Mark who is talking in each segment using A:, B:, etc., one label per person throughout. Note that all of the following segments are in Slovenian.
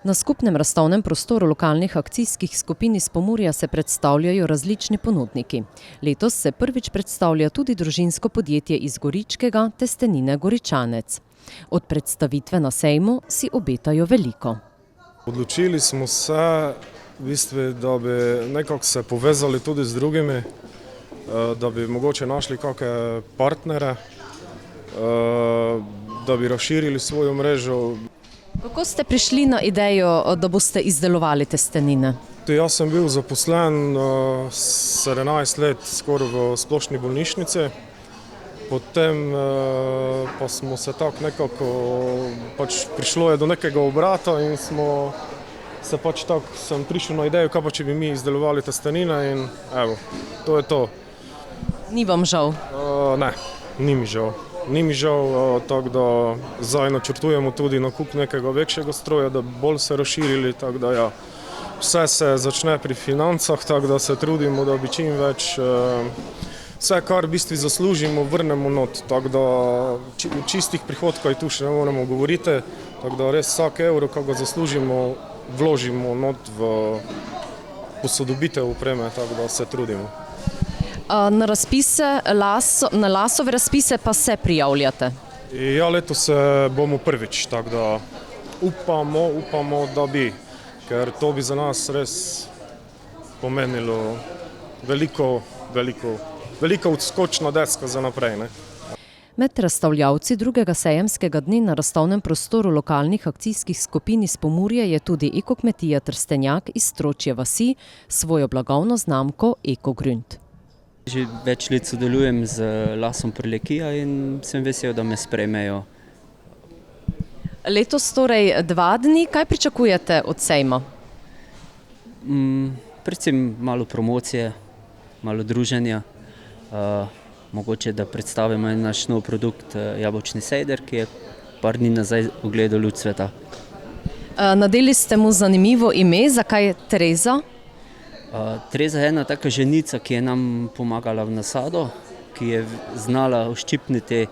A: Na skupnem razstavnem prostoru lokalnih akcijskih skupin iz Pomurja se predstavljajo različni ponudniki. Letos se prvič predstavlja tudi družinsko podjetje iz Goričkega, Testenine Goričanec. Od predstavitve na sejmu si obetajo veliko.
B: Odločili smo se, da bi nekako se povezali tudi z drugimi, da bi mogoče našli kakšne partnere, da bi razširili svojo mrežo.
A: Kako ste prišli na idejo, da boste izdelovali testenine?
B: Jaz sem bil zaposlen 17 let skoraj v splošni bolnišnici. Potem pa smo se tako nekako, prišlo je do nekega obrata in sem prišel na idejo, kaj pa če bi mi izdelovali testenine in evo, to je to.
A: Ni vam žal?
B: Ne, ni mi žal. Ni mi žal, tako da zdaj načrtujemo tudi nakup nekega večjega stroja, da bi bolj se razširili, tako da ja. Vse se začne pri financah, tako da se trudimo, da bi čim več vse, kar v bistvu zaslužimo, vrnemo not, tako da čistih prihodkov tu še ne moremo govoriti, tako da res vsak evro, ko ga zaslužimo, vložimo not v posodobitev opreme, tako da se trudimo.
A: Na Lasove razpise pa se prijavljate?
B: Ja, letos se bomo prvič, tako da upamo, da bi, ker to bi za nas res pomenilo veliko odskočna deska za naprej. Ne?
A: Med razstavljavci drugega sejemskega dne na razstavnem prostoru lokalnih akcijskih skupin iz Pomurja je tudi ekokmetija Trstenjak iz Stročje vasi s svojo blagovno znamko Ekogrunt.
C: Že več let sodelujem z Lasom Prlekija in sem vesel, da me sprejmejo.
A: Letos torej 2 dni, kaj pričakujete od sejma?
C: Predvsem malo promocije, malo druženja, mogoče da predstavimo naš nov produkt jabolčni sejder, ki je par dni nazaj ugledal luč sveta.
A: Nadeli ste mu zanimivo ime, zakaj Tereza?
C: Tereza je ena taka ženica, ki je nam pomagala v nasadu, ki je znala uščipniti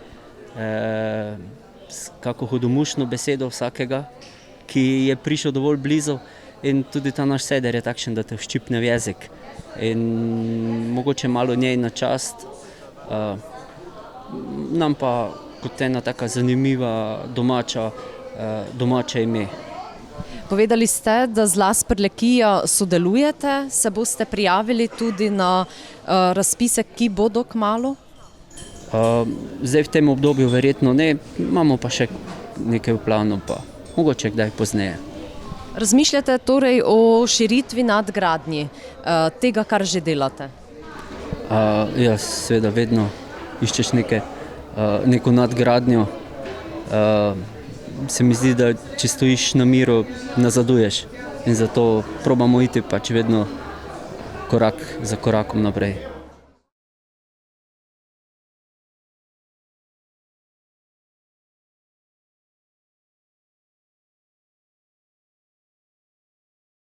C: kako hudomušno besedo vsakega, ki je prišel dovolj blizu, in tudi ta naš seder je takšen, da te uščipne v jezik. In mogoče malo njej na čast, nam pa kot ena taka zanimiva domača ime.
A: Povedali ste, da z Las Prlekija sodelujete, se boste prijavili tudi na razpise, ki bodo kmalu?
C: Zdaj v tem obdobju verjetno ne, imamo pa še nekaj v planu, pa mogoče kdaj pozneje.
A: Razmišljate torej o širitvi nadgradnji tega, kar že delate?
C: Ja, seveda vedno iščeš neko nadgradnjo. Se mi zdi, da če stojiš na miru, nazaduješ in zato probamo iti vedno korak za korakom naprej.